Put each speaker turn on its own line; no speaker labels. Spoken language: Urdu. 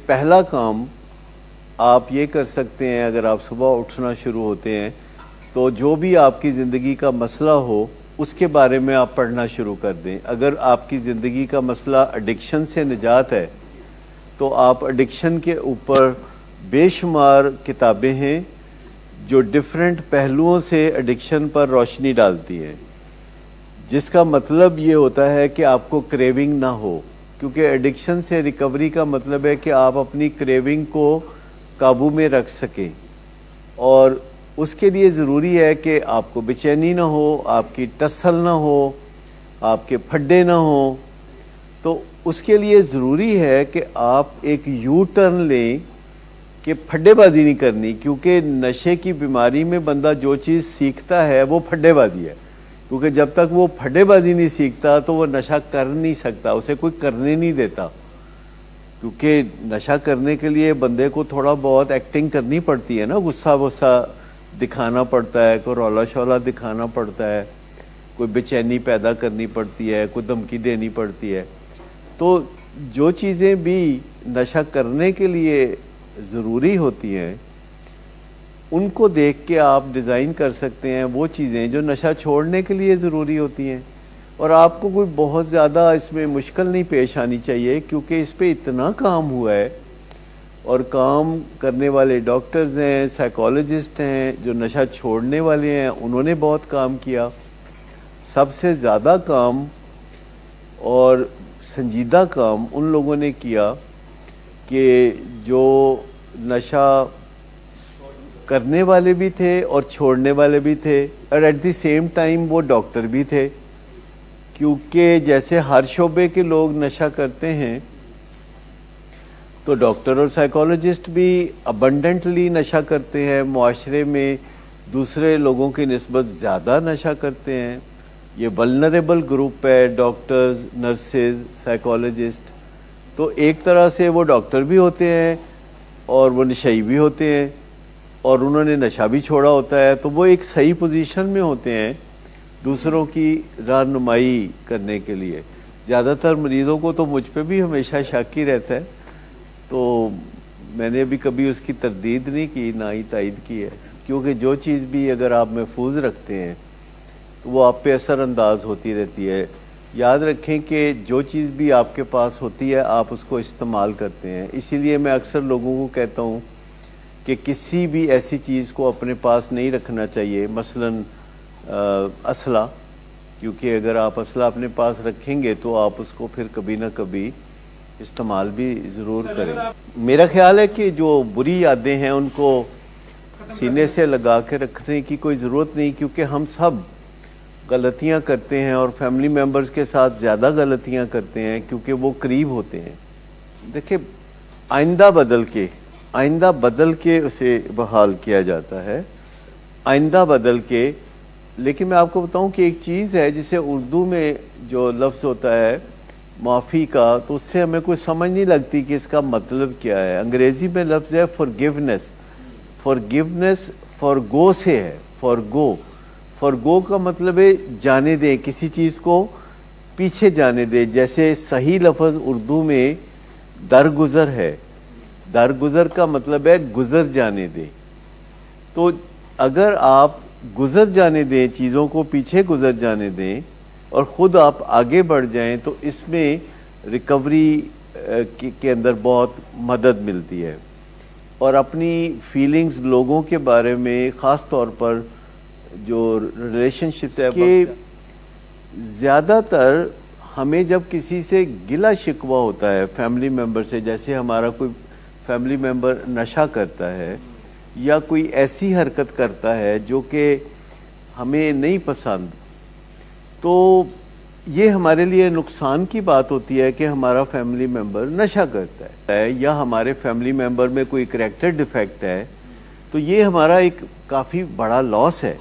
پہلا کام آپ یہ کر سکتے ہیں، اگر آپ صبح اٹھنا شروع ہوتے ہیں تو جو بھی آپ کی زندگی کا مسئلہ ہو اس کے بارے میں آپ پڑھنا شروع کر دیں۔ اگر آپ کی زندگی کا مسئلہ ایڈکشن سے نجات ہے تو آپ ایڈکشن کے اوپر بے شمار کتابیں ہیں جو ڈیفرنٹ پہلوؤں سے ایڈکشن پر روشنی ڈالتی ہیں، جس کا مطلب یہ ہوتا ہے کہ آپ کو کریونگ نہ ہو، کیونکہ ایڈکشن سے ریکوری کا مطلب ہے کہ آپ اپنی کریونگ کو قابو میں رکھ سکیں، اور اس کے لیے ضروری ہے کہ آپ کو بے چینی نہ ہو، آپ کی ٹسل نہ ہو، آپ کے پھڈے نہ ہوں۔ تو اس کے لیے ضروری ہے کہ آپ ایک یو ٹرن لیں کہ پھڈے بازی نہیں کرنی، کیونکہ نشے کی بیماری میں بندہ جو چیز سیکھتا ہے وہ پھڈے بازی ہے، کیونکہ جب تک وہ پھڈے بازی نہیں سیکھتا تو وہ نشہ کر نہیں سکتا، اسے کوئی کرنے نہیں دیتا، کیونکہ نشہ کرنے کے لیے بندے کو تھوڑا بہت ایکٹنگ کرنی پڑتی ہے نا، غصہ وصہ دکھانا پڑتا ہے، کوئی رولا شولا دکھانا پڑتا ہے، کوئی بے چینی پیدا کرنی پڑتی ہے، کوئی دھمکی دینی پڑتی ہے۔ تو جو چیزیں بھی نشہ کرنے کے لیے ضروری ہوتی ہیں ان کو دیکھ کے آپ ڈیزائن کر سکتے ہیں وہ چیزیں جو نشہ چھوڑنے کے لیے ضروری ہوتی ہیں، اور آپ کو کوئی بہت زیادہ اس میں مشکل نہیں پیش آنی چاہیے، کیونکہ اس پہ اتنا کام ہوا ہے، اور کام کرنے والے ڈاکٹرز ہیں، سائیکالوجسٹ ہیں، جو نشہ چھوڑنے والے ہیں انہوں نے بہت کام کیا۔ سب سے زیادہ کام اور سنجیدہ کام ان لوگوں نے کیا کہ جو نشہ کرنے والے بھی تھے اور چھوڑنے والے بھی تھے، اور ایٹ دی سیم ٹائم وہ ڈاکٹر بھی تھے، کیونکہ جیسے ہر شعبے کے لوگ نشہ کرتے ہیں تو ڈاکٹر اور سائیکالوجسٹ بھی ابنڈنٹلی نشہ کرتے ہیں، معاشرے میں دوسرے لوگوں کی نسبت زیادہ نشہ کرتے ہیں۔ یہ ولنریبل گروپ ہے، ڈاکٹرز، نرسز، سائیکالوجسٹ، تو ایک طرح سے وہ ڈاکٹر بھی ہوتے ہیں اور وہ نشئی بھی ہوتے ہیں، اور انہوں نے نشہ بھی چھوڑا ہوتا ہے، تو وہ ایک صحیح پوزیشن میں ہوتے ہیں دوسروں کی رہنمائی کرنے کے لیے۔ زیادہ تر مریضوں کو تو مجھ پہ بھی ہمیشہ شک ہی رہتا ہے، تو میں نے ابھی کبھی اس کی تردید نہیں کی، نہ ہی تائید کی ہے، کیونکہ جو چیز بھی اگر آپ محفوظ رکھتے ہیں تو وہ آپ پہ اثر انداز ہوتی رہتی ہے۔ یاد رکھیں کہ جو چیز بھی آپ کے پاس ہوتی ہے آپ اس کو استعمال کرتے ہیں، اسی لیے میں اکثر لوگوں کو کہتا ہوں کہ کسی بھی ایسی چیز کو اپنے پاس نہیں رکھنا چاہیے، مثلاً اسلحہ، کیونکہ اگر آپ اسلحہ اپنے پاس رکھیں گے تو آپ اس کو پھر کبھی نہ کبھی استعمال بھی ضرور کریں۔ میرا خیال ہے کہ جو بری یادیں ہیں ان کو سینے سے لگا کے رکھنے کی کوئی ضرورت نہیں، کیونکہ ہم سب غلطیاں کرتے ہیں، اور فیملی ممبرز کے ساتھ زیادہ غلطیاں کرتے ہیں کیونکہ وہ قریب ہوتے ہیں۔ دیکھیں، آئندہ بدل کے اسے بحال کیا جاتا ہے، آئندہ بدل کے۔ لیکن میں آپ کو بتاؤں کہ ایک چیز ہے جسے اردو میں جو لفظ ہوتا ہے معافی کا، تو اس سے ہمیں کوئی سمجھ نہیں لگتی کہ اس کا مطلب کیا ہے۔ انگریزی میں لفظ ہے forgiveness۔ forgiveness forgo سے ہے، forgo کا مطلب ہے جانے دیں، کسی چیز کو پیچھے جانے دیں۔ جیسے صحیح لفظ اردو میں درگزر ہے، درگزر کا مطلب ہے گزر جانے دیں۔ تو اگر آپ گزر جانے دیں، چیزوں کو پیچھے گزر جانے دیں اور خود آپ آگے بڑھ جائیں، تو اس میں ریکوری کے اندر بہت مدد ملتی ہے، اور اپنی فیلنگز لوگوں کے بارے میں، خاص طور پر جو ریلیشن شپس ہے، کہ زیادہ تر ہمیں جب کسی سے گلہ شکوہ ہوتا ہے فیملی ممبر سے، جیسے ہمارا کوئی فیملی ممبر نشہ کرتا ہے یا کوئی ایسی حرکت کرتا ہے جو کہ ہمیں نہیں پسند، تو یہ ہمارے لیے نقصان کی بات ہوتی ہے کہ ہمارا فیملی ممبر نشہ کرتا ہے، یا ہمارے فیملی ممبر میں کوئی کریکٹر ڈیفیکٹ ہے، تو یہ ہمارا ایک کافی بڑا لاس ہے۔